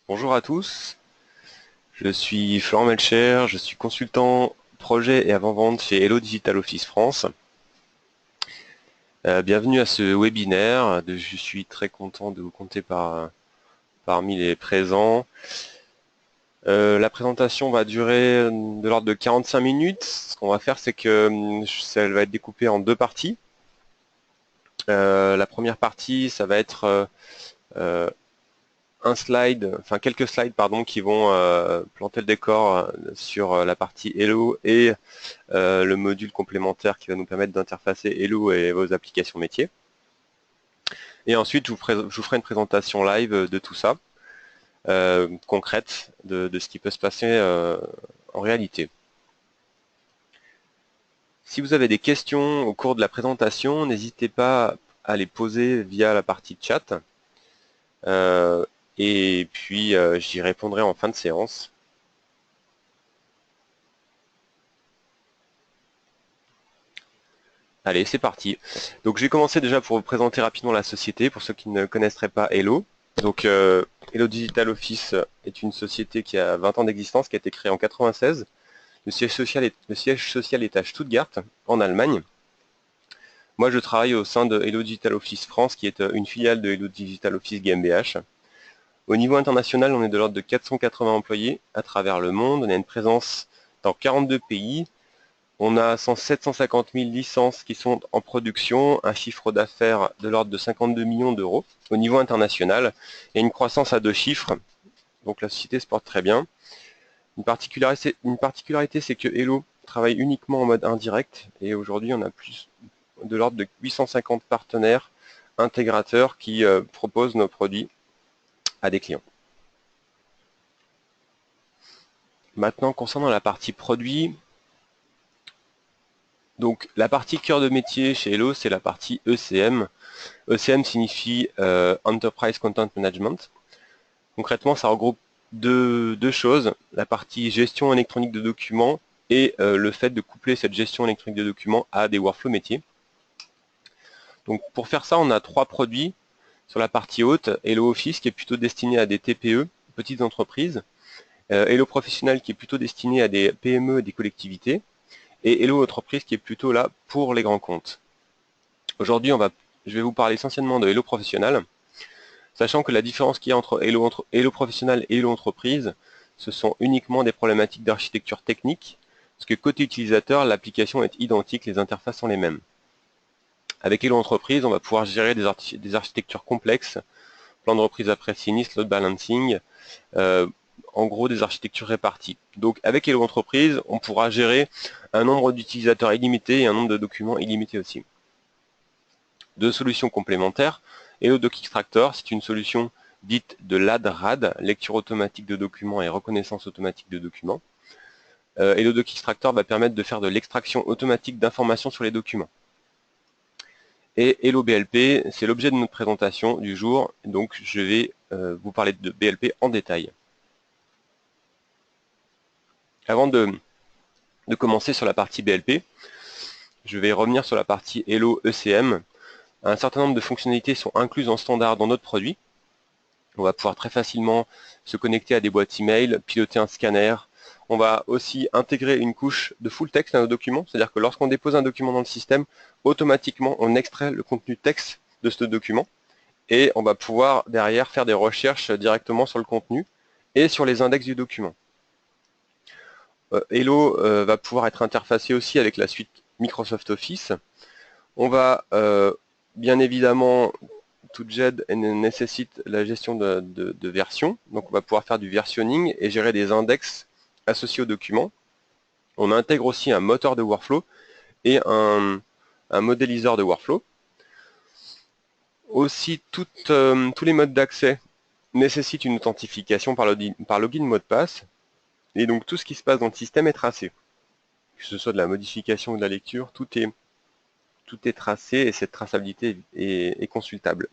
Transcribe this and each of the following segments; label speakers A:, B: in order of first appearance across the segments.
A: Bonjour à tous, je suis Florent Melcher, je suis consultant projet et avant-vente chez Hello Digital Office France. Bienvenue à ce webinaire, je suis très content de vous compter parmi les présents. La présentation va durer de l'ordre de 45 minutes. Ce qu'on va faire, c'est que elle va être découpée en deux parties. La première partie, ça va être quelques slides pardon, qui vont planter le décor sur la partie Hello et le module complémentaire qui va nous permettre d'interfacer Hello et vos applications métiers. Et ensuite, je vous ferai une présentation live de tout ça, concrète, de ce qui peut se passer en réalité. Si vous avez des questions au cours de la présentation, n'hésitez pas à les poser via la partie chat. Et puis, j'y répondrai en fin de séance. Allez, c'est parti. Donc, je vais commencer déjà pour vous présenter rapidement la société, pour ceux qui ne connaîtraient pas Hello. Donc, Hello Digital Office est une société qui a 20 ans d'existence, qui a été créée en 96. Le siège social est à Stuttgart, en Allemagne. Moi, je travaille au sein de Hello Digital Office France, qui est une filiale de Hello Digital Office GmbH. Au niveau international, on est de l'ordre de 480 employés à travers le monde. On a une présence dans 42 pays. On a 750 000 licences qui sont en production, un chiffre d'affaires de l'ordre de 52 millions d'euros au niveau international et une croissance à deux chiffres. Donc la société se porte très bien. Une particularité, c'est que Hello travaille uniquement en mode indirect et aujourd'hui on a plus de l'ordre de 850 partenaires intégrateurs qui proposent nos produits à des clients. Maintenant, concernant la partie produit, donc la partie cœur de métier chez Hello, c'est la partie ECM. ECM signifie Enterprise Content Management. Concrètement, ça regroupe deux choses, la partie gestion électronique de documents et le fait de coupler cette gestion électronique de documents à des workflows métiers. Donc pour faire ça, on a trois produits. Sur la partie haute, Hello Office qui est plutôt destiné à des TPE, petites entreprises, Hello Professionnel qui est plutôt destiné à des PME et des collectivités, et Hello Entreprise qui est plutôt là pour les grands comptes. Aujourd'hui, je vais vous parler essentiellement de Hello Professionnel, sachant que la différence qu'il y a entre Hello Professionnel et Hello Entreprise, ce sont uniquement des problématiques d'architecture technique, parce que côté utilisateur, l'application est identique, les interfaces sont les mêmes. Avec Hello Entreprise, on va pouvoir gérer des architectures complexes, plan de reprise après sinistre, load balancing, en gros des architectures réparties. Donc avec Hello Entreprise, on pourra gérer un nombre d'utilisateurs illimité et un nombre de documents illimité aussi. Deux solutions complémentaires. Hello Doc Extractor, c'est une solution dite de LAD-RAD, lecture automatique de documents et reconnaissance automatique de documents. Hello Doc Extractor va permettre de faire de l'extraction automatique d'informations sur les documents. Et Hello BLP, c'est l'objet de notre présentation du jour, donc je vais vous parler de BLP en détail. Avant de commencer sur la partie BLP, je vais revenir sur la partie Hello ECM. Un certain nombre de fonctionnalités sont incluses en standard dans notre produit. On va pouvoir très facilement se connecter à des boîtes email, piloter un scanner. On va aussi intégrer une couche de full text à nos documents, c'est-à-dire que lorsqu'on dépose un document dans le système, automatiquement on extrait le contenu texte de ce document et on va pouvoir derrière faire des recherches directement sur le contenu et sur les index du document. Hello va pouvoir être interfacé aussi avec la suite Microsoft Office. On va bien évidemment, toute GED nécessite la gestion de versions, donc on va pouvoir faire du versionning et gérer des index associés aux documents. On intègre aussi un moteur de workflow et un modéliseur de workflow. Aussi, tous les modes d'accès nécessitent une authentification par login mot de passe, et donc tout ce qui se passe dans le système est tracé. Que ce soit de la modification ou de la lecture, tout est tracé et cette traçabilité est consultable.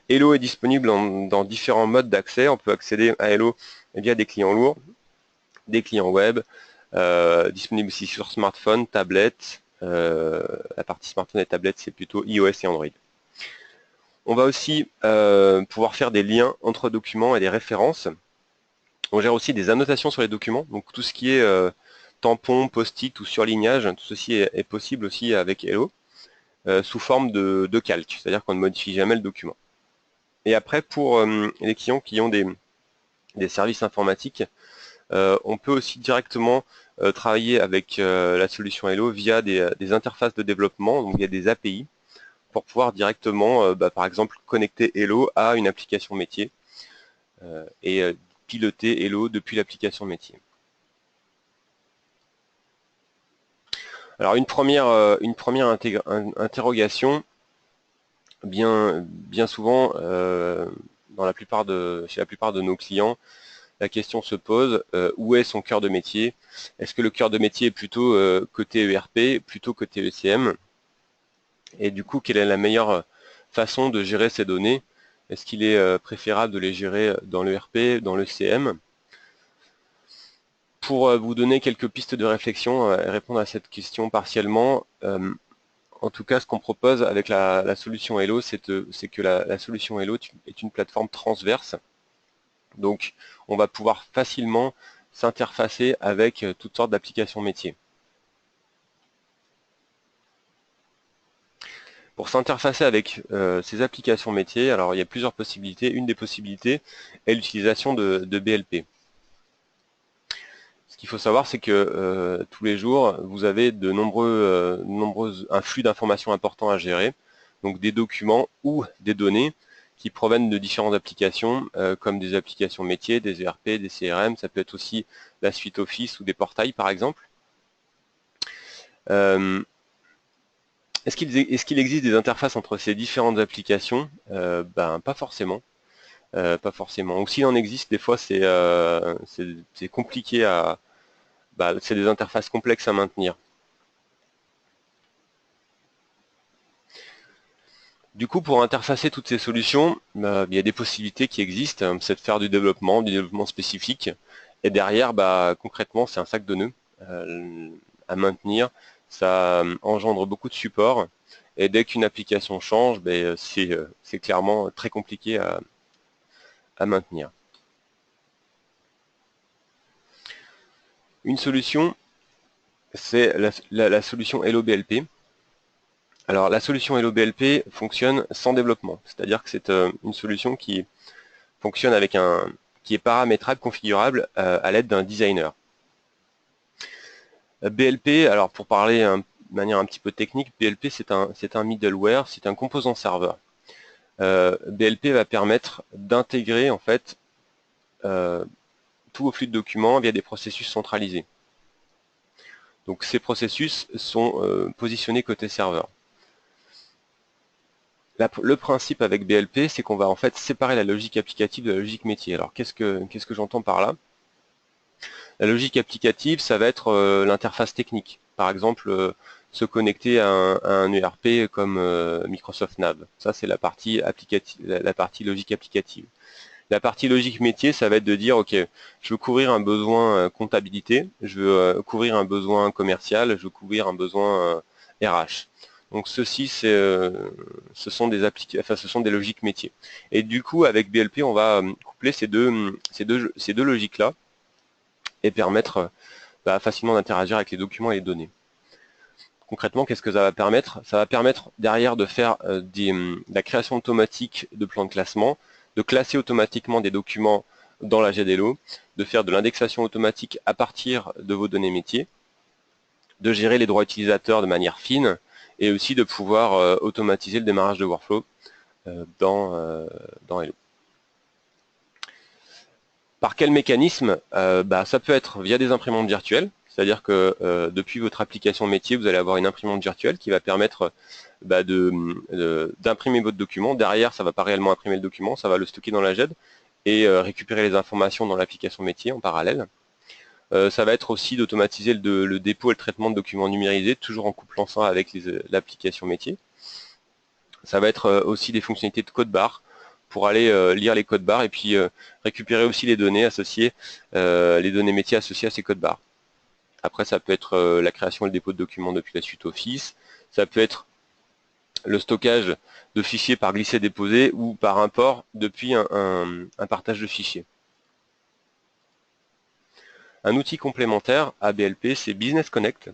A: Hello est disponible dans différents modes d'accès. On peut accéder à Hello via des clients lourds, des clients web, disponible aussi sur smartphone, tablette. La partie smartphone et tablette, c'est plutôt iOS et Android. On va aussi pouvoir faire des liens entre documents et des références. On gère aussi des annotations sur les documents, donc tout ce qui est tampon, post-it ou surlignage, tout ceci est possible aussi avec Hello, sous forme de calque, c'est-à-dire qu'on ne modifie jamais le document. Et après, pour les clients qui ont des services informatiques, on peut aussi directement travailler avec la solution Hello via des interfaces de développement, donc il y a des API, pour pouvoir directement, par exemple, connecter Hello à une application métier et piloter Hello depuis l'application métier. Alors une première interrogation, bien souvent, chez la plupart de nos clients, la question se pose, où est son cœur de métier? Est-ce que le cœur de métier est plutôt côté ERP, plutôt côté ECM? Et du coup, quelle est la meilleure façon de gérer ces données? Est-ce qu'il est préférable de les gérer dans l'ERP, dans l'ECM? Pour vous donner quelques pistes de réflexion et répondre à cette question partiellement, en tout cas, ce qu'on propose avec la solution Hello, c'est que la solution Hello est une plateforme transverse. Donc, on va pouvoir facilement s'interfacer avec toutes sortes d'applications métiers. Pour s'interfacer avec ces applications métiers, alors il y a plusieurs possibilités. Une des possibilités est l'utilisation de BLP. Ce qu'il faut savoir, c'est que tous les jours, vous avez un flux d'informations important à gérer, donc des documents ou des données qui proviennent de différentes applications, comme des applications métiers, des ERP, des CRM, ça peut être aussi la suite Office ou des portails par exemple. Est-ce qu'il existe des interfaces entre ces différentes applications? Ben, pas forcément. Pas forcément. Ou s'il en existe, des fois c'est compliqué c'est des interfaces complexes à maintenir. Du coup, pour interfacer toutes ces solutions, il y a des possibilités qui existent, hein, c'est de faire du développement spécifique. Et derrière, concrètement, c'est un sac de nœuds à maintenir. Ça engendre beaucoup de support. Et dès qu'une application change, c'est clairement très compliqué à maintenir. Une solution, c'est la solution Hello BLP. Alors la solution Hello BLP fonctionne sans développement, c'est-à-dire que c'est une solution qui fonctionne qui est paramétrable, configurable à l'aide d'un designer. BLP, alors pour parler de manière un petit peu technique, BLP c'est un middleware, c'est un composant serveur. BLP va permettre d'intégrer en fait tous vos flux de documents via des processus centralisés. Donc ces processus sont positionnés côté serveur. Le principe avec BLP, c'est qu'on va en fait séparer la logique applicative de la logique métier. Alors qu'est-ce que j'entends par là? La logique applicative, ça va être l'interface technique. Par exemple, se connecter à un ERP comme Microsoft Nav. Ça, c'est la partie logique applicative. La partie logique métier, ça va être de dire, ok, je veux couvrir un besoin comptabilité, je veux couvrir un besoin commercial, je veux couvrir un besoin RH. Donc ceci, ce sont des logiques métiers. Et du coup, avec BLP, on va coupler ces deux logiques-là et permettre facilement d'interagir avec les documents et les données. Concrètement, qu'est-ce que ça va permettre? Ça va permettre derrière de faire de la création automatique de plans de classement, de classer automatiquement des documents dans la GDLO, de faire de l'indexation automatique à partir de vos données métiers, de gérer les droits utilisateurs de manière fine, et aussi de pouvoir automatiser le démarrage de workflow dans Hello. Par quel mécanisme? Ça peut être via des imprimantes virtuelles, c'est-à-dire que depuis votre application métier, vous allez avoir une imprimante virtuelle qui va permettre d'imprimer votre document. Derrière, ça ne va pas réellement imprimer le document, ça va le stocker dans la GED et récupérer les informations dans l'application métier en parallèle. Ça va être aussi d'automatiser le dépôt et le traitement de documents numérisés, toujours en couplant ça avec l'application métier. Ça va être aussi des fonctionnalités de code barre pour aller lire les codes barres et puis récupérer aussi les données associées, les données métiers associées à ces codes barres. Après, ça peut être la création et le dépôt de documents depuis la suite Office. Ça peut être le stockage de fichiers par glisser-déposer ou par import depuis un partage de fichiers. Un outil complémentaire à BLP, c'est Business Connect.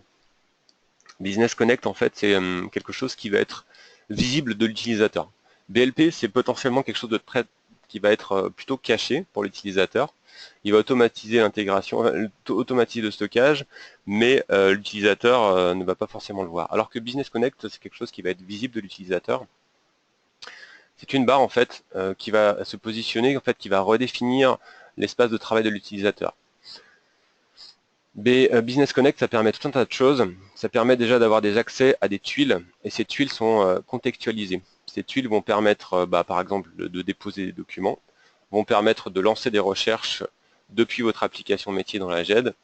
A: Business Connect, en fait, c'est quelque chose qui va être visible de l'utilisateur. BLP, c'est potentiellement quelque chose de très qui va être plutôt caché pour l'utilisateur. Il va automatiser l'intégration, automatiser le stockage, mais l'utilisateur ne va pas forcément le voir. Alors que Business Connect, c'est quelque chose qui va être visible de l'utilisateur. C'est une barre en fait qui va se positionner, en fait, qui va redéfinir l'espace de travail de l'utilisateur. Business Connect, ça permet tout un tas de choses. Ça permet déjà d'avoir des accès à des tuiles, et ces tuiles sont contextualisées. Ces tuiles vont permettre, par exemple, de déposer des documents, vont permettre de lancer des recherches depuis votre application métier dans la GED,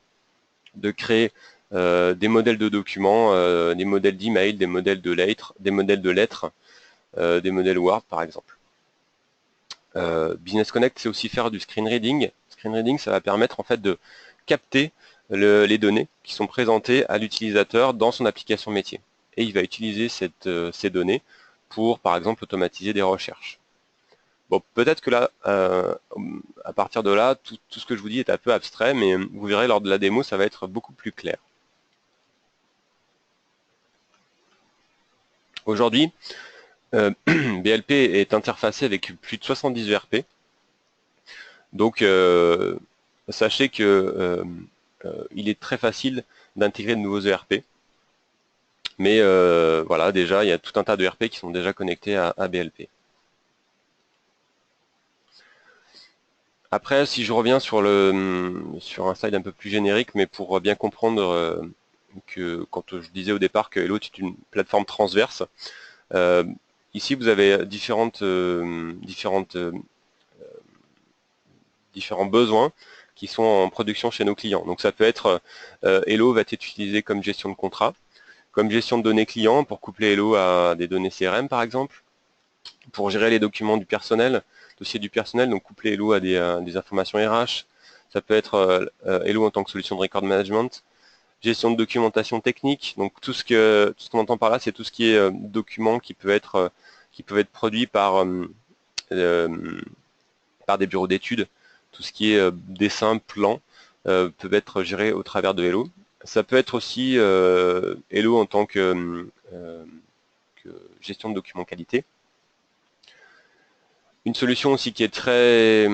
A: de créer des modèles de documents, des modèles d'email, des modèles de lettres, des des modèles Word par exemple. Business Connect, c'est aussi faire du screen reading. Screen reading, ça va permettre en fait de capter les données qui sont présentées à l'utilisateur dans son application métier. Et il va utiliser ces données pour, par exemple, automatiser des recherches. Bon, peut-être que là, à partir de là, tout ce que je vous dis est un peu abstrait, mais vous verrez lors de la démo, ça va être beaucoup plus clair. Aujourd'hui, BLP est interfacé avec plus de 70 ERP. Donc, sachez que il est très facile d'intégrer de nouveaux ERP. Mais voilà, déjà, il y a tout un tas de ERP qui sont déjà connectés à BLP. Après, si je reviens sur un slide un peu plus générique, mais pour bien comprendre que quand je disais au départ que Hello est une plateforme transverse, ici vous avez différents besoins qui sont en production chez nos clients. Donc ça peut être Hello va être utilisé comme gestion de contrat, comme gestion de données clients pour coupler Hello à des données CRM par exemple, pour gérer les documents du personnel, dossier du personnel, donc coupler Hello à des informations RH. Ça peut être Hello en tant que solution de record management, gestion de documentation technique. Donc tout ce qu'on entend par là, c'est tout ce qui est document qui peut être produit par des bureaux d'études. Tout ce qui est dessin, plan peut être géré au travers de Hello. Ça peut être aussi Hello en tant que gestion de documents qualité. Une solution aussi qui est très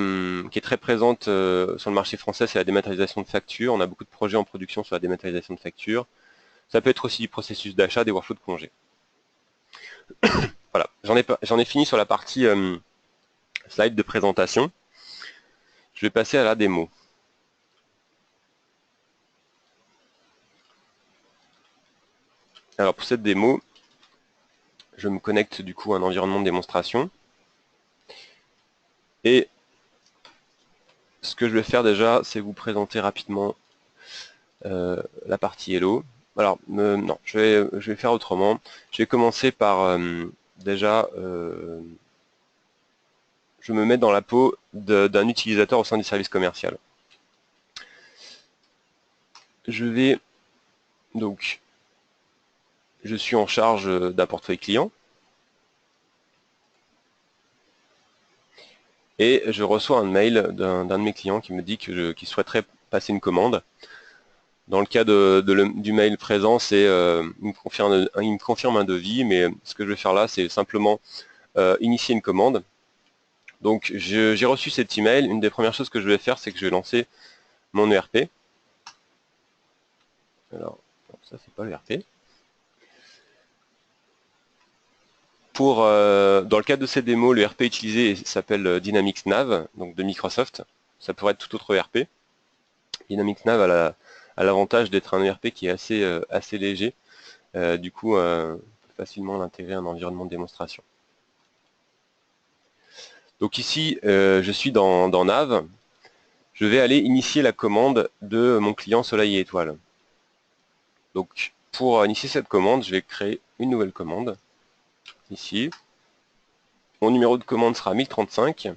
A: présente sur le marché français, c'est la dématérialisation de factures. On a beaucoup de projets en production sur la dématérialisation de factures. Ça peut être aussi du processus d'achat, des workflows de congé. Voilà, j'en ai fini sur la partie slide de présentation. Je vais passer à la démo. Alors pour cette démo, je me connecte du coup à un environnement de démonstration. Et ce que je vais faire déjà, c'est vous présenter rapidement la partie Hello. Alors, non, je vais faire autrement. Je vais commencer par déjà, je me mets dans la peau d'un utilisateur au sein du service commercial. Je vais donc, je suis en charge d'un portefeuille client et je reçois un mail d'un de mes clients qui me dit qu'il souhaiterait passer une commande. Dans le cas du mail présent, c'est il me confirme un devis, mais ce que je vais faire là, c'est simplement initier une commande. Donc j'ai reçu cet email. Une des premières choses que je vais faire, c'est que je vais lancer mon ERP. Alors, ça c'est pas l'ERP. Dans le cadre de cette démo, le ERP utilisé s'appelle Dynamics Nav, donc de Microsoft. Ça pourrait être tout autre ERP. Dynamics Nav a l'avantage d'être un ERP qui est assez léger. Du coup, on peut facilement l'intégrer à un environnement de démonstration. Donc ici, je suis dans Nav. Je vais aller initier la commande de mon client Soleil et Étoile. Donc pour initier cette commande, je vais créer une nouvelle commande. Ici. Mon numéro de commande sera 1035.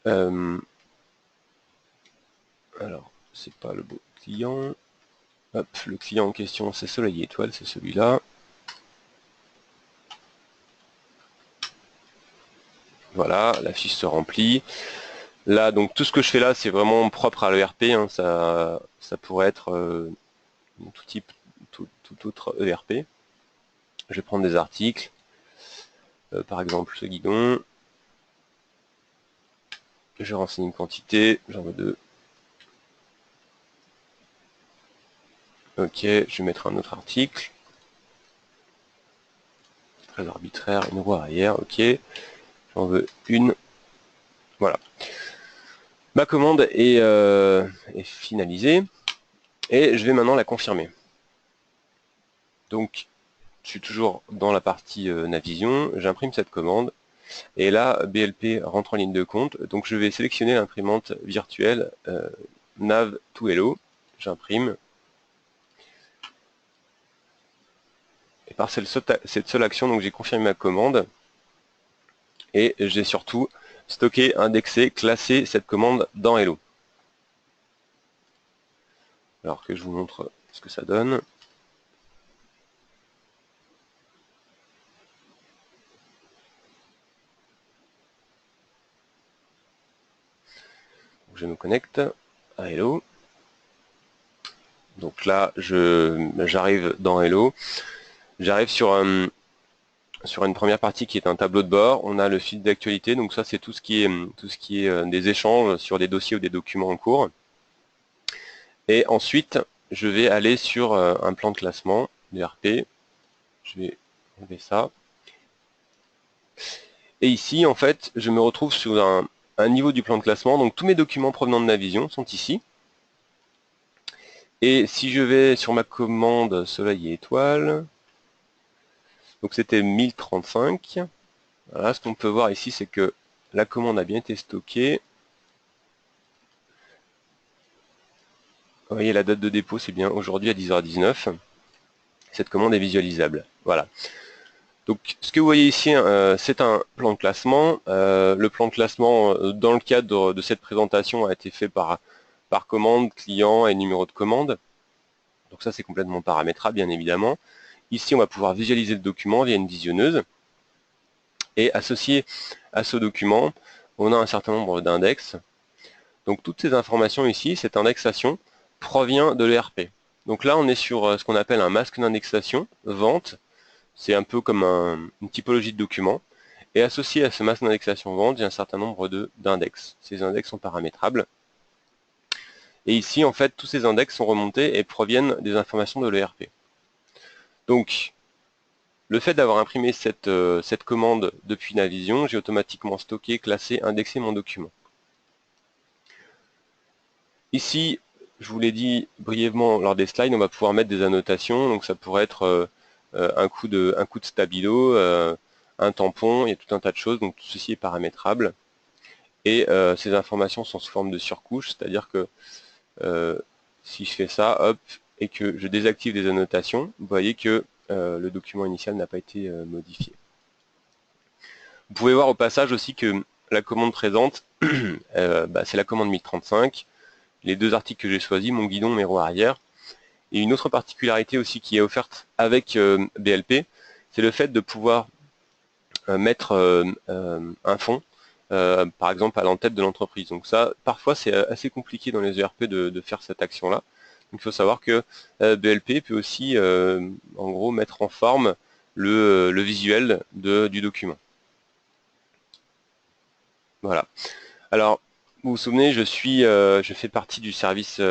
A: Alors, c'est pas le beau client. Hop, le client en question, c'est Soleil et Étoile, c'est celui-là. Voilà, la fiche se remplit. Là, donc tout ce que je fais là, c'est vraiment propre à l'ERP. Hein, ça pourrait être tout autre ERP. Je vais prendre des articles. Par exemple, ce guidon. Je renseigne une quantité. J'en veux 2. Ok, je vais mettre un autre article. Très arbitraire, une roue arrière. Ok, j'en veux une. Voilà. Ma commande est finalisée. Et je vais maintenant la confirmer. Donc, je suis toujours dans la partie Navision, j'imprime cette commande, et là, BLP rentre en ligne de compte, donc je vais sélectionner l'imprimante virtuelle Nav to Hello, j'imprime, et par cette seule action, donc j'ai confirmé ma commande, et j'ai surtout stocké, indexé, classé cette commande dans Hello. Alors que je vous montre ce que ça donne. Je me connecte à Hello. Donc là, j'arrive dans Hello. J'arrive sur une première partie qui est un tableau de bord. On a le fil d'actualité. Donc ça, c'est tout ce qui est des échanges sur des dossiers ou des documents en cours. Et ensuite, je vais aller sur un plan de classement, l'ERP. Je vais enlever ça. Et ici, en fait, je me retrouve sur un niveau du plan de classement. Donc tous mes documents provenant de Navision sont ici. Et si je vais sur ma commande Soleil et Étoile, donc c'était 1035. Voilà, ce qu'on peut voir ici, c'est que la commande a bien été stockée. Vous voyez, la date de dépôt, c'est bien aujourd'hui à 10h19. Cette commande est visualisable. Voilà. Donc, ce que vous voyez ici, c'est un plan de classement. Le plan de classement, dans le cadre de cette présentation, a été fait par commande, client et numéro de commande. Donc ça, c'est complètement paramétrable, bien évidemment. Ici, on va pouvoir visualiser le document via une visionneuse. Et associé à ce document, on a un certain nombre d'index. Donc toutes ces informations ici, cette indexation, provient de l'ERP. Donc là, on est sur ce qu'on appelle un masque d'indexation, vente. C'est un peu comme une typologie de document. Et associé à ce masque d'indexation vente, il y a un certain nombre d'index. Ces index sont paramétrables. Et ici, en fait, tous ces index sont remontés et proviennent des informations de l'ERP. Donc, le fait d'avoir imprimé cette commande depuis Navision, j'ai automatiquement stocké, classé, indexé mon document. Ici, je vous l'ai dit brièvement lors des slides, on va pouvoir mettre des annotations. Donc ça pourrait être un coup de stabilo, un tampon, il y a tout un tas de choses. Donc tout ceci est paramétrable. Et ces informations sont sous forme de surcouche, c'est-à-dire que si je fais ça, hop, et que je désactive des annotations, vous voyez que le document initial n'a pas été modifié. Vous pouvez voir au passage aussi que la commande présente, c'est la commande 1035. Les deux articles que j'ai choisis, mon guidon, mes roues arrière. Et une autre particularité aussi qui est offerte avec BLP, c'est le fait de pouvoir mettre un fond, par exemple à l'entête de l'entreprise. Donc ça, parfois c'est assez compliqué dans les ERP de faire cette action-là. Donc il faut savoir que BLP peut aussi, en gros, mettre en forme le visuel du document. Voilà. Alors, vous vous souvenez, je fais partie du service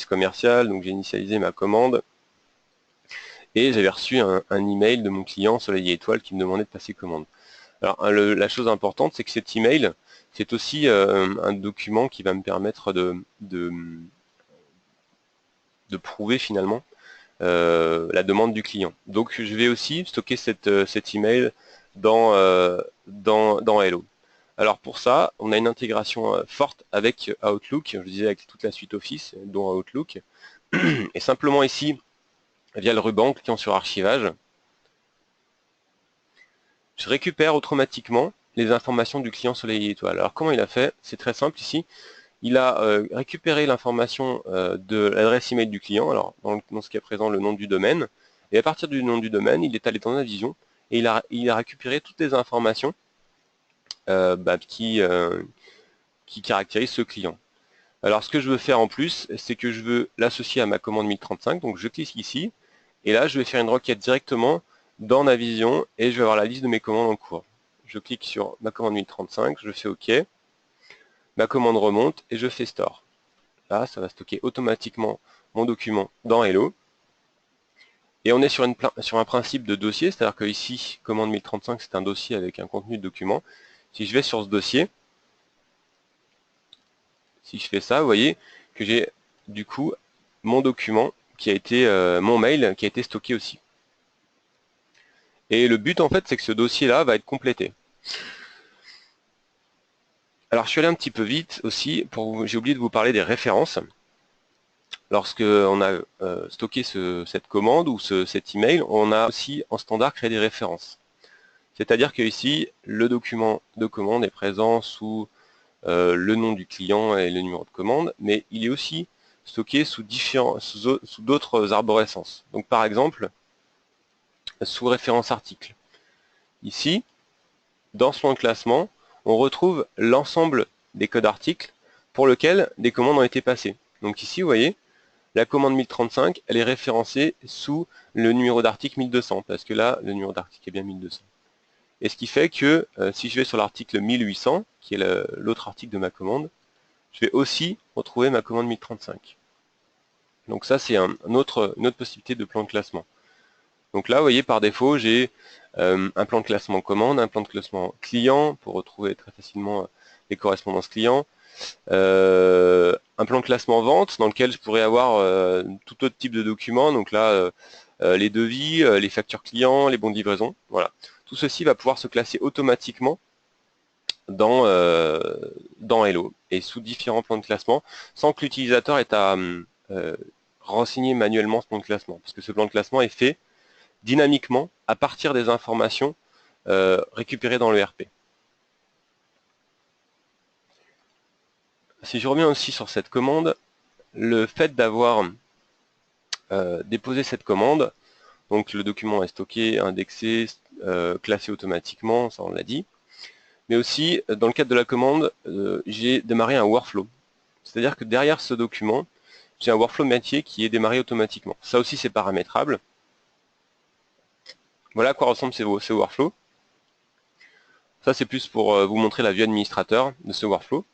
A: commercial, donc j'ai initialisé ma commande et j'avais reçu un email de mon client Soleil et Étoile qui me demandait de passer commande. Alors, la chose importante, c'est que cet email, c'est aussi un document qui va me permettre de prouver finalement la demande du client. Donc, je vais aussi stocker cet email dans Hello. Alors pour ça, on a une intégration forte avec Outlook, je disais avec toute la suite Office, dont Outlook. Et simplement ici, via le ruban, cliquant sur archivage, je récupère automatiquement les informations du client Soleil et Étoile. Alors comment il a fait? C'est très simple ici. Il a récupéré l'information de l'adresse email du client, alors dans ce cas présent le nom du domaine, et à partir du nom du domaine, il est allé dans Navision et il a récupéré toutes les informations qui caractérise ce client. Alors ce que je veux faire en plus, c'est que je veux l'associer à ma commande 1035, donc je clique ici, et là je vais faire une requête directement dans Navision, et je vais avoir la liste de mes commandes en cours. Je clique sur ma commande 1035, je fais OK, ma commande remonte, et je fais Store. Là, ça va stocker automatiquement mon document dans Hello. Et on est sur un principe de dossier, c'est-à-dire que ici, commande 1035, c'est un dossier avec un contenu de document. Si je vais sur ce dossier, si je fais ça, vous voyez que j'ai du coup mon document qui a été, mon mail qui a été stocké aussi. Et le but en fait, c'est que ce dossier-là va être complété. Alors je suis allé un petit peu vite aussi, j'ai oublié de vous parler des références. Lorsque on a stocké cette commande ou cet email, on a aussi en standard créé des références. C'est-à-dire que ici, le document de commande est présent sous le nom du client et le numéro de commande, mais il est aussi stocké sous d'autres arborescences. Donc par exemple, sous référence article. Ici, dans ce plan de classement, on retrouve l'ensemble des codes articles pour lesquels des commandes ont été passées. Donc ici, vous voyez, la commande 1035, elle est référencée sous le numéro d'article 1200, parce que là, le numéro d'article est bien 1200. Et ce qui fait que si je vais sur l'article 1800, qui est l'autre article de ma commande, je vais aussi retrouver ma commande 1035. Donc ça, c'est une autre possibilité de plan de classement. Donc là, vous voyez, par défaut, j'ai un plan de classement commande, un plan de classement client, pour retrouver très facilement les correspondances clients, un plan de classement vente, dans lequel je pourrais avoir tout autre type de documents, donc là, les devis, les factures clients, les bons de livraison, voilà. Tout ceci va pouvoir se classer automatiquement dans Hello et sous différents plans de classement sans que l'utilisateur ait à renseigner manuellement ce plan de classement, parce que ce plan de classement est fait dynamiquement à partir des informations récupérées dans le RP. Si je reviens aussi sur cette commande, le fait d'avoir déposé cette commande, donc le document est stocké, indexé, classé automatiquement, ça on l'a dit, mais aussi dans le cadre de la commande, j'ai démarré un workflow. C'est-à-dire que derrière ce document, j'ai un workflow métier qui est démarré automatiquement. Ça aussi c'est paramétrable. Voilà à quoi ressemble ces workflows. Ça c'est plus pour vous montrer la vue administrateur de ce workflow.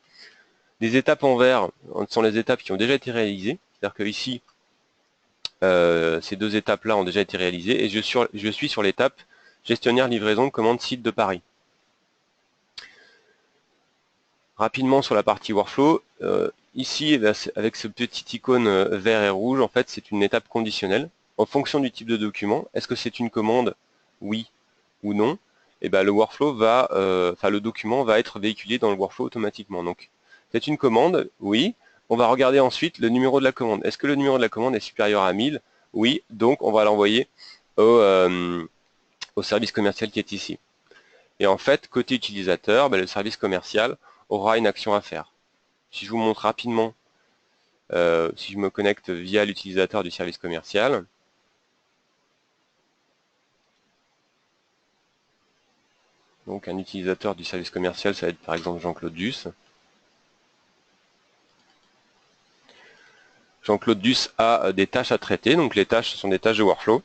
A: Les étapes en vert sont les étapes qui ont déjà été réalisées. C'est-à-dire que ici, ces deux étapes-là ont déjà été réalisées et je suis sur l'étape gestionnaire livraison commande site de Paris. Rapidement sur la partie workflow, ici avec ce petit icône vert et rouge, en fait c'est une étape conditionnelle. En fonction du type de document, est-ce que c'est une commande, oui ou non, et ben le workflow va, le document va être véhiculé dans le workflow automatiquement. Donc c'est une commande, oui. On va regarder ensuite le numéro de la commande. Est-ce que le numéro de la commande est supérieur à 1000? Oui, donc on va l'envoyer au service commercial qui est ici. Et en fait, côté utilisateur, le service commercial aura une action à faire. Si je vous montre rapidement, si je me connecte via l'utilisateur du service commercial, donc un utilisateur du service commercial, ça va être par exemple Jean-Claude Duss. Jean-Claude Duss a des tâches à traiter, donc les tâches sont des tâches de workflow.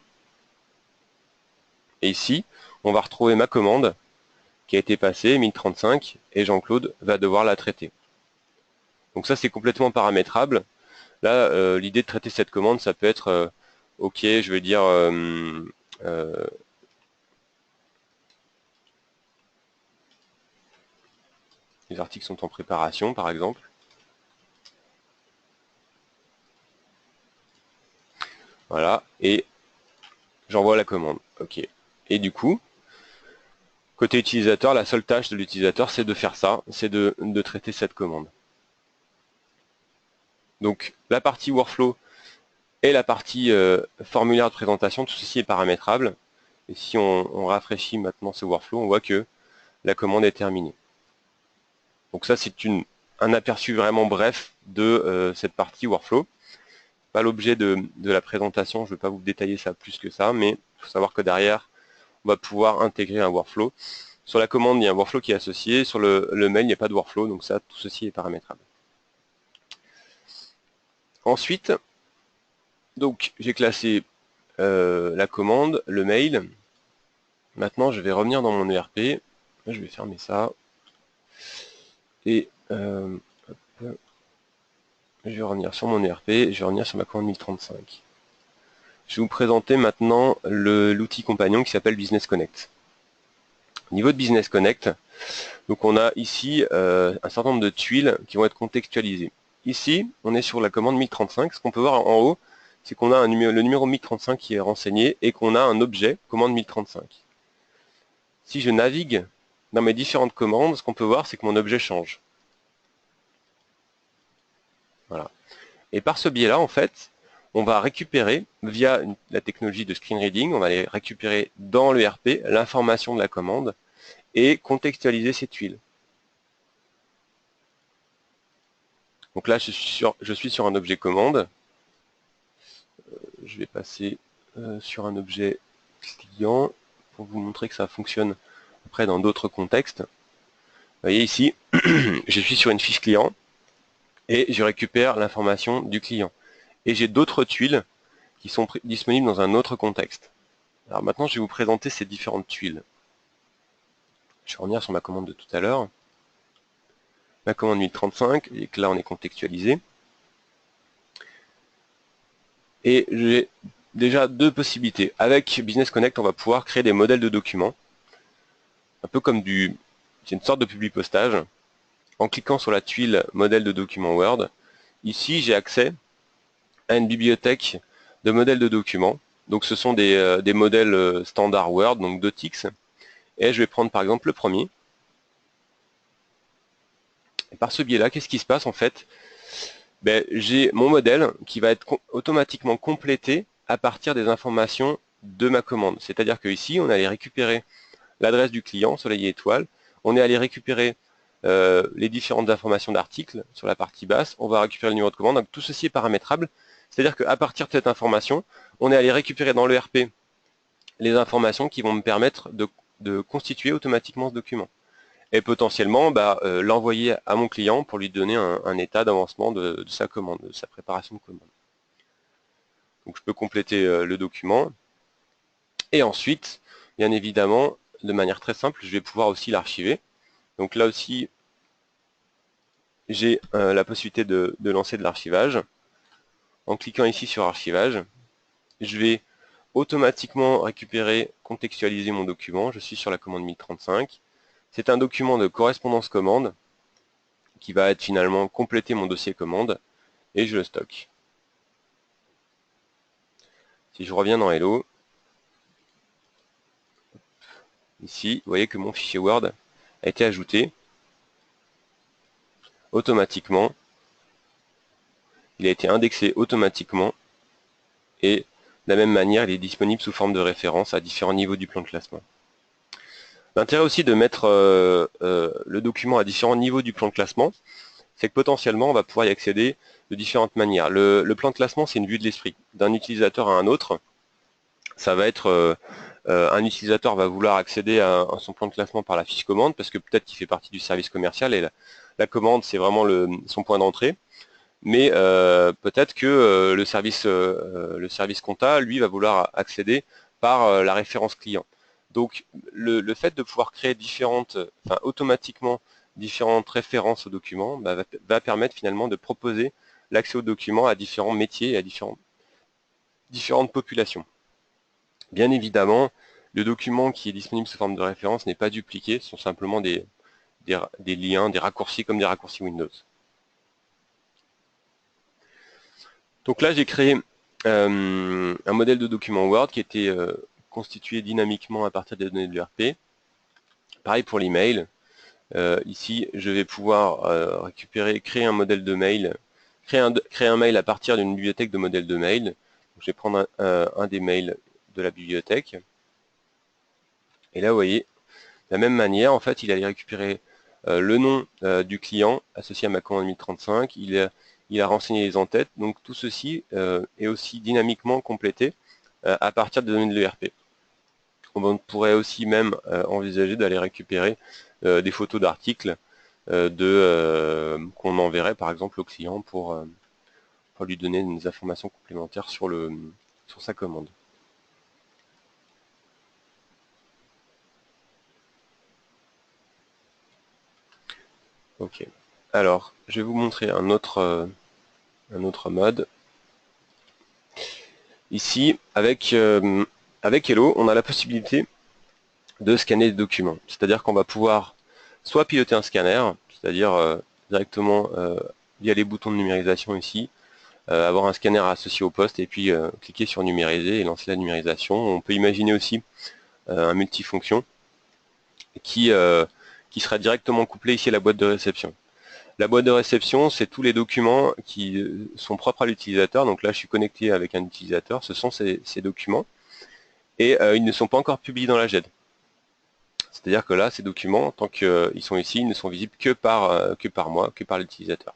A: Et ici, on va retrouver ma commande qui a été passée, 1035, et Jean-Claude va devoir la traiter. Donc ça, c'est complètement paramétrable. Là, l'idée de traiter cette commande, ça peut être, ok, je vais dire, les articles sont en préparation, par exemple. Voilà, et j'envoie la commande. Ok. Et du coup, côté utilisateur, la seule tâche de l'utilisateur, c'est de faire ça, c'est de traiter cette commande. Donc, la partie workflow et la partie formulaire de présentation, tout ceci est paramétrable. Et si on rafraîchit maintenant ce workflow, on voit que la commande est terminée. Donc ça, c'est un aperçu vraiment bref de cette partie workflow. Pas l'objet de la présentation, je ne vais pas vous détailler ça plus que ça, mais il faut savoir que derrière, on va pouvoir intégrer un workflow Sur la commande, il y a un workflow qui est associé. Sur le mail, il n'y a pas de workflow, donc ça, tout ceci est paramétrable. Ensuite, donc j'ai classé la commande, le mail. Maintenant, je vais revenir dans mon ERP. Je vais fermer ça. Et je vais revenir sur mon ERP. Je vais revenir sur ma commande 1035. Je vais vous présenter maintenant l'outil compagnon qui s'appelle Business Connect. Au niveau de Business Connect, donc on a ici un certain nombre de tuiles qui vont être contextualisées. Ici, on est sur la commande 1035. Ce qu'on peut voir en haut, c'est qu'on a le numéro 1035 qui est renseigné et qu'on a un objet, commande 1035. Si je navigue dans mes différentes commandes, ce qu'on peut voir, c'est que mon objet change. Voilà. Et par ce biais-là, en fait, on va récupérer, via la technologie de screen reading, on va aller récupérer dans l'ERP l'information de la commande et contextualiser ces tuiles. Donc là, je suis sur un objet commande. Je vais passer sur un objet client pour vous montrer que ça fonctionne après dans d'autres contextes. Vous voyez ici, je suis sur une fiche client et je récupère l'information du client. Et j'ai d'autres tuiles qui sont disponibles dans un autre contexte. Alors maintenant, je vais vous présenter ces différentes tuiles. Je vais revenir sur ma commande de tout à l'heure. Ma commande 1035, et que là on est contextualisé. Et j'ai déjà deux possibilités. Avec Business Connect, on va pouvoir créer des modèles de documents, un peu comme c'est une sorte de publipostage. En cliquant sur la tuile modèle de document Word, ici j'ai accès à une bibliothèque de modèles de documents. Donc ce sont des modèles standard Word, donc 2tix. Et je vais prendre par exemple le premier. Et par ce biais-là, qu'est-ce qui se passe en fait? J'ai mon modèle qui va être automatiquement complété à partir des informations de ma commande. C'est-à-dire que ici, on allait récupérer l'adresse du client, soleil et étoile. On est allé récupérer les différentes informations d'articles sur la partie basse. On va récupérer le numéro de commande. Donc tout ceci est paramétrable. C'est-à-dire qu'à partir de cette information, on est allé récupérer dans l'ERP les informations qui vont me permettre de constituer automatiquement ce document. Et potentiellement l'envoyer à mon client pour lui donner un état d'avancement de sa commande, de sa préparation de commande. Donc je peux compléter le document. Et ensuite, bien évidemment, de manière très simple, je vais pouvoir aussi l'archiver. Donc là aussi, j'ai la possibilité de lancer de l'archivage. En cliquant ici sur archivage, je vais automatiquement récupérer, contextualiser mon document. Je suis sur la commande 1035. C'est un document de correspondance commande qui va être finalement compléter mon dossier commande et je le stocke. Si je reviens dans Hello, ici, vous voyez que mon fichier Word a été ajouté automatiquement. Il a été indexé automatiquement et de la même manière, il est disponible sous forme de référence à différents niveaux du plan de classement. L'intérêt aussi de mettre le document à différents niveaux du plan de classement, c'est que potentiellement, on va pouvoir y accéder de différentes manières. Le plan de classement, c'est une vue de l'esprit. D'un utilisateur à un autre, ça va être un utilisateur va vouloir accéder à son plan de classement par la fiche commande, parce que peut-être qu'il fait partie du service commercial et la commande, c'est vraiment son point d'entrée. Mais peut-être que le service compta, lui, va vouloir accéder par la référence client. Donc le fait de pouvoir créer automatiquement différentes références au document va permettre finalement de proposer l'accès au document à différents métiers et à différentes populations. Bien évidemment, le document qui est disponible sous forme de référence n'est pas dupliqué, ce sont simplement des liens, des raccourcis comme des raccourcis Windows. Donc là, j'ai créé un modèle de document Word qui était constitué dynamiquement à partir des données de l'ERP. Pareil pour l'email. Ici, je vais pouvoir créer un modèle de mail, créer un mail à partir d'une bibliothèque de modèles de mail. Donc, je vais prendre un des mails de la bibliothèque. Et là, vous voyez, de la même manière, en fait, il allait récupérer le nom du client associé à ma commande 1035. Il a renseigné les en-têtes. Donc tout ceci est aussi dynamiquement complété à partir des données de l'ERP. On pourrait aussi même envisager d'aller récupérer des photos d'articles qu'on enverrait par exemple au client pour lui donner des informations complémentaires sur sa commande. Ok. Alors, je vais vous montrer un autre mode. Ici, avec Hello, on a la possibilité de scanner des documents. C'est-à-dire qu'on va pouvoir soit piloter un scanner, c'est-à-dire directement via les boutons de numérisation ici, avoir un scanner associé au poste et puis cliquer sur numériser et lancer la numérisation. On peut imaginer aussi un multifonction qui sera directement couplé ici à la boîte de réception. La boîte de réception, c'est tous les documents qui sont propres à l'utilisateur. Donc là, je suis connecté avec un utilisateur. Ce sont ces documents. Et ils ne sont pas encore publiés dans la GED. C'est-à-dire que là, ces documents, tant qu'ils sont ici, ils ne sont visibles que par moi, que par l'utilisateur.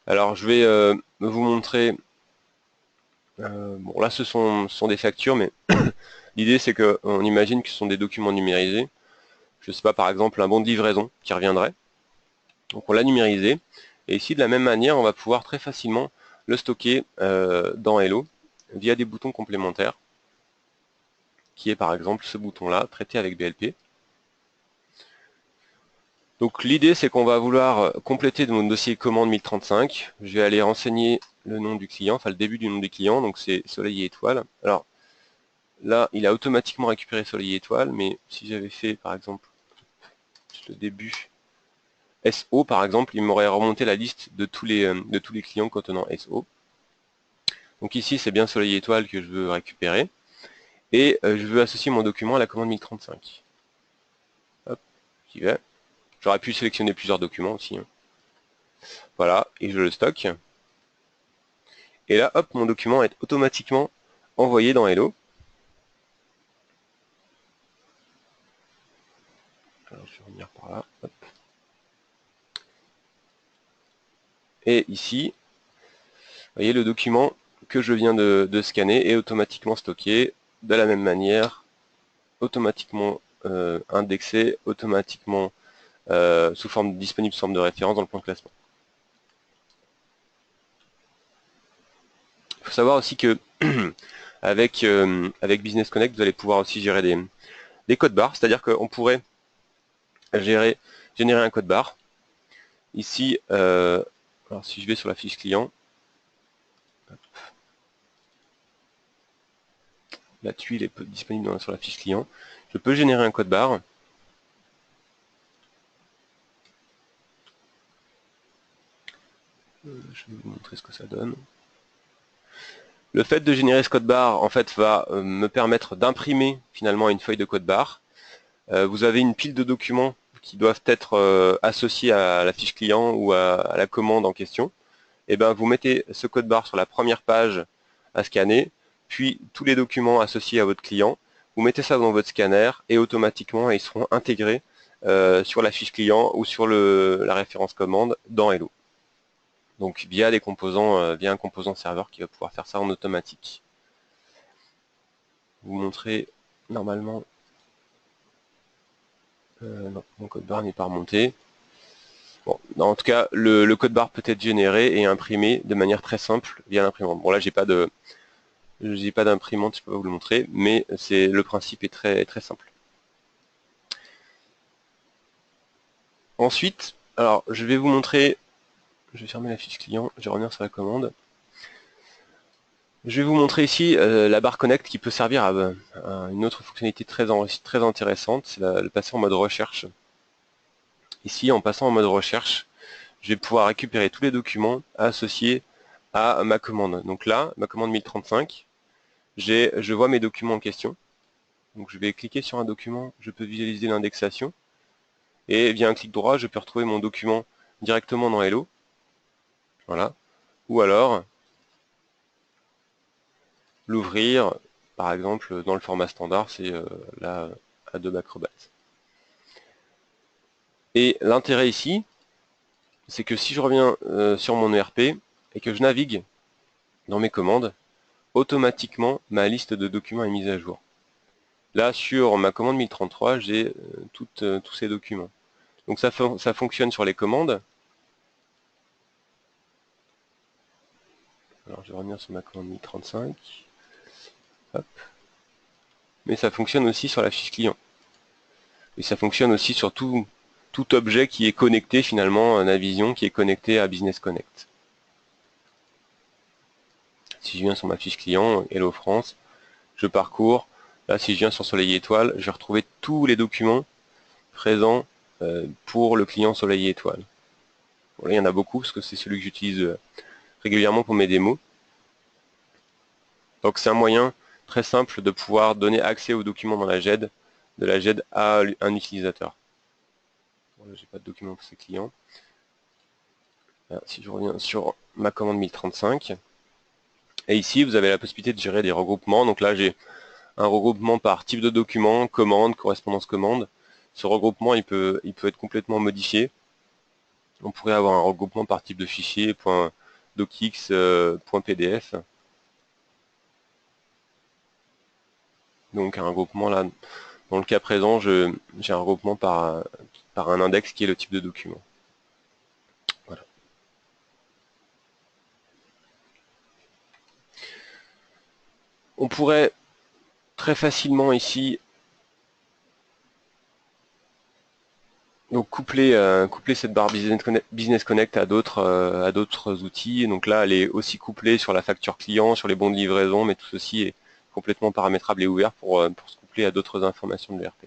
A: Alors, je vais vous montrer... bon, là, ce sont des factures, mais l'idée, c'est qu'on imagine que ce sont des documents numérisés. Je ne sais pas, par exemple, un bon de livraison qui reviendrait. Donc, on l'a numérisé. Et ici, de la même manière, on va pouvoir très facilement le stocker dans Hello via des boutons complémentaires, qui est par exemple ce bouton-là, traiter avec BLP. Donc l'idée, c'est qu'on va vouloir compléter de mon dossier commande 1035. Je vais aller renseigner le nom du client, enfin le début du nom du client, donc c'est Soleil et Étoile. Alors là, il a automatiquement récupéré Soleil et Étoile, mais si j'avais fait par exemple le début SO par exemple, il m'aurait remonté la liste de tous les clients contenant SO. Donc ici, c'est bien Soleil et Étoile que je veux récupérer. Et je veux associer mon document à la commande 1035. Hop, j'y vais. J'aurais pu sélectionner plusieurs documents aussi. Hein. Voilà, et je le stocke. Et là, hop, mon document est automatiquement envoyé dans Hello. Alors, je vais revenir par là. Hop. Et ici, vous voyez le document que je viens de scanner est automatiquement stocké de la même manière, automatiquement indexé, automatiquement disponible sous forme de référence dans le plan de classement. Il faut savoir aussi que avec Business Connect, vous allez pouvoir aussi gérer des codes barres, c'est-à-dire qu'on pourrait générer un code barre. Ici, alors si je vais sur la fiche client, la tuile est disponible sur la fiche client, je peux générer un code barre. Je vais vous montrer ce que ça donne. Le fait de générer ce code barre, en fait, va me permettre d'imprimer finalement une feuille de code barre. Vous avez une pile de documents qui doivent être associés à la fiche client ou à la commande en question. Et ben, vous mettez ce code barre sur la première page à scanner, puis tous les documents associés à votre client. Vous mettez ça dans votre scanner et automatiquement ils seront intégrés sur la fiche client ou sur la référence commande dans Hello. Donc via des composants, via un composant serveur qui va pouvoir faire ça en automatique. Vous montrez normalement. Non, mon code barre n'est pas remonté. Bon, en tout cas, le code barre peut être généré et imprimé de manière très simple via l'imprimante. Bon là, j'ai pas d'imprimante, je peux pas vous le montrer, mais le principe est très très simple. Ensuite, alors je vais vous montrer. Je vais fermer la fiche client. Je vais revenir sur la commande. Je vais vous montrer ici la barre Connect qui peut servir à une autre fonctionnalité très intéressante, c'est le passer en mode recherche. Ici, en passant en mode recherche, je vais pouvoir récupérer tous les documents associés à ma commande. Donc là, ma commande 1035, je vois mes documents en question. Donc je vais cliquer sur un document, je peux visualiser l'indexation. Et via un clic droit, je peux retrouver mon document directement dans Hello. Voilà. Ou alors, l'ouvrir, par exemple, dans le format standard, c'est la Adobe Acrobat. Et l'intérêt ici, c'est que si je reviens sur mon ERP et que je navigue dans mes commandes, automatiquement ma liste de documents est mise à jour. Là, sur ma commande 1033, j'ai tous ces documents. Donc ça fonctionne sur les commandes. Alors je vais revenir sur ma commande 1035. Hop. Mais ça fonctionne aussi sur la fiche client. Et ça fonctionne aussi sur tout objet qui est connecté finalement à Navision, qui est connecté à Business Connect. Si je viens sur ma fiche client, Hello France, je parcours. Là, si je viens sur Soleil Étoile, je vais retrouver tous les documents présents pour le client Soleil Étoile. Bon, là, il y en a beaucoup parce que c'est celui que j'utilise régulièrement pour mes démos. Donc c'est un moyen très simple de pouvoir donner accès aux documents dans la GED, de la GED à un utilisateur. Bon, là, j'ai pas de document pour ces clients. Là, si je reviens sur ma commande 1035, et ici vous avez la possibilité de gérer des regroupements. Donc là j'ai un regroupement par type de document, commande, correspondance commande. Ce regroupement il peut être complètement modifié. On pourrait avoir un regroupement par type de fichier, .docx, .pdf. Donc un regroupement là, dans le cas présent, j'ai un regroupement par un index qui est le type de document. Voilà. On pourrait très facilement ici donc coupler cette barre Business Connect à d'autres outils. Donc là, elle est aussi couplée sur la facture client, sur les bons de livraison, mais tout ceci est complètement paramétrable et ouvert pour se coupler à d'autres informations de l'ERP.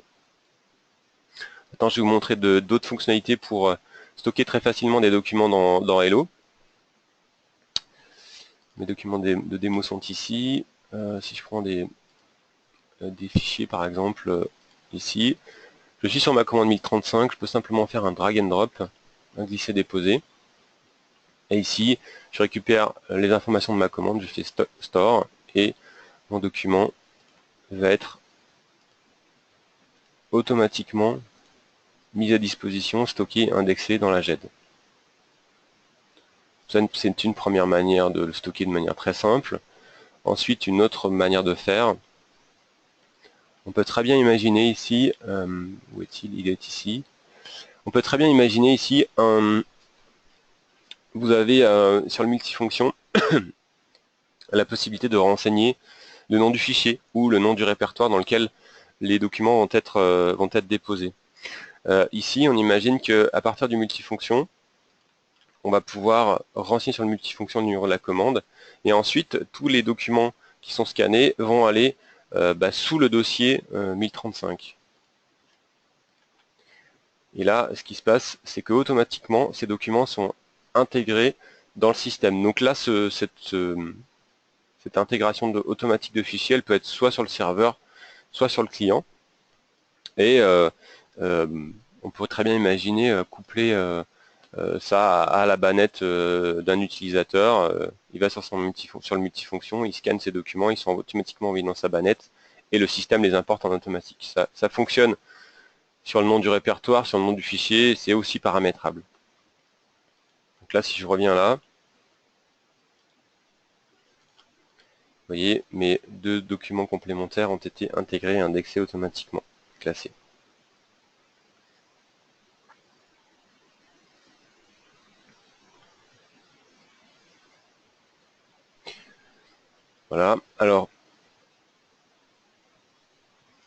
A: Maintenant, je vais vous montrer d'autres fonctionnalités pour stocker très facilement des documents dans Hello. Mes documents de démo sont ici. Si je prends des fichiers, par exemple, ici, je suis sur ma commande 1035, je peux simplement faire un drag and drop, un glisser-déposer. Et ici, je récupère les informations de ma commande, je fais store, et mon document va être automatiquement mis à disposition, stocké, indexé dans la GED. C'est une première manière de le stocker de manière très simple. Ensuite, une autre manière de faire, on peut très bien imaginer ici, où est-il? Il est ici. On peut très bien imaginer ici, vous avez sur le multifonction la possibilité de renseigner le nom du fichier ou le nom du répertoire dans lequel les documents vont être déposés. Ici, on imagine qu'à partir du multifonction, on va pouvoir renseigner sur le multifonction le numéro de la commande, et ensuite, tous les documents qui sont scannés vont aller sous le dossier 1035. Et là, ce qui se passe, c'est que automatiquement, ces documents sont intégrés dans le système. Donc là, cette intégration automatique de fichiers, elle peut être soit sur le serveur, soit sur le client. Et on pourrait très bien imaginer coupler ça à la bannette d'un utilisateur. Il va sur le multifonction, il scanne ses documents, ils sont automatiquement envoyés dans sa bannette et le système les importe en automatique. Ça fonctionne sur le nom du répertoire, sur le nom du fichier, c'est aussi paramétrable. Donc là, si je reviens là, vous voyez, mes deux documents complémentaires ont été intégrés et indexés automatiquement, classés. Voilà, alors,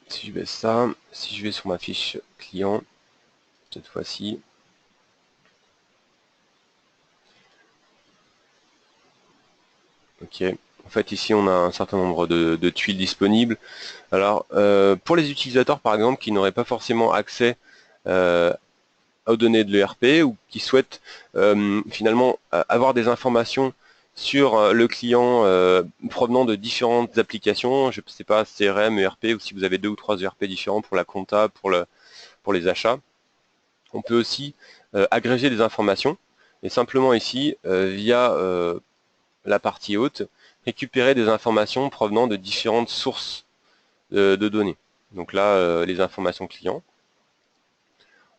A: si je baisse ça, si je vais sur ma fiche client, cette fois-ci, ok, en fait ici on a un certain nombre de tuiles disponibles. Alors, pour les utilisateurs par exemple qui n'auraient pas forcément accès aux données de l'ERP ou qui souhaitent finalement avoir des informations sur le client provenant de différentes applications, je ne sais pas, CRM, ERP, ou si vous avez 2 ou 3 ERP différents pour la compta, pour les achats. On peut aussi agréger des informations et simplement ici, via la partie haute, récupérer des informations provenant de différentes sources de données. Donc là, les informations clients.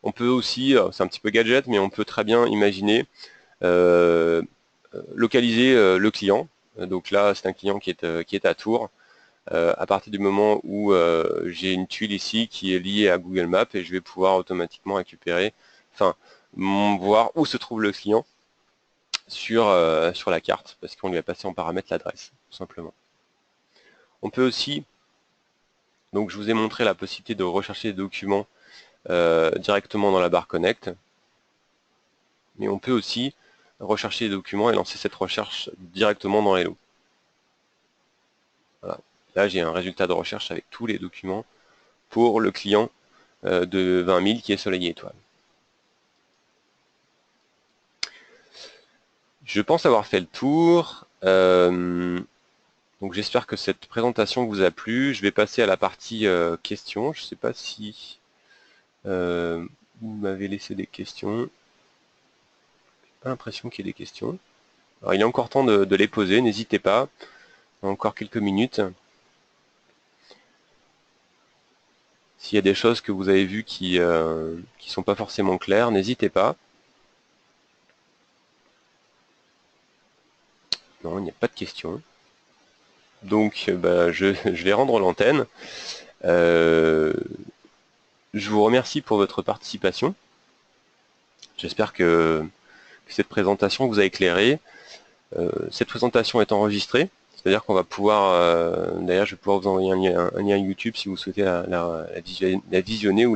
A: On peut aussi, c'est un petit peu gadget, mais on peut très bien imaginer localiser le client. Donc là, c'est un client qui est à Tours. à partir du moment où j'ai une tuile ici qui est liée à Google Maps et je vais pouvoir automatiquement récupérer, enfin, voir où se trouve le client sur la carte, parce qu'on lui a passé en paramètre l'adresse, tout simplement. On peut aussi, donc je vous ai montré la possibilité de rechercher des documents directement dans la barre Connect, mais on peut aussi rechercher des documents et lancer cette recherche directement dans Hello. Voilà. Là, j'ai un résultat de recherche avec tous les documents pour le client de 20 000 qui est Soleil et Étoile. Je pense avoir fait le tour. Donc j'espère que cette présentation vous a plu. Je vais passer à la partie questions. Je ne sais pas si vous m'avez laissé des questions. J'ai pas l'impression qu'il y ait des questions. Alors il est encore temps de les poser, n'hésitez pas. Encore quelques minutes. S'il y a des choses que vous avez vues qui sont pas forcément claires, n'hésitez pas. Non, il n'y a pas de questions. Donc je vais rendre l'antenne. Je vous remercie pour votre participation. J'espère que cette présentation vous a éclairé. Cette présentation est enregistrée, c'est-à-dire qu'on va pouvoir, d'ailleurs je vais pouvoir vous envoyer un lien YouTube si vous souhaitez la visionner ou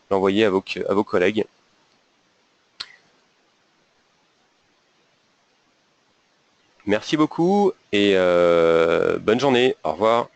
A: l'envoyer à vos collègues. Merci beaucoup et bonne journée. Au revoir.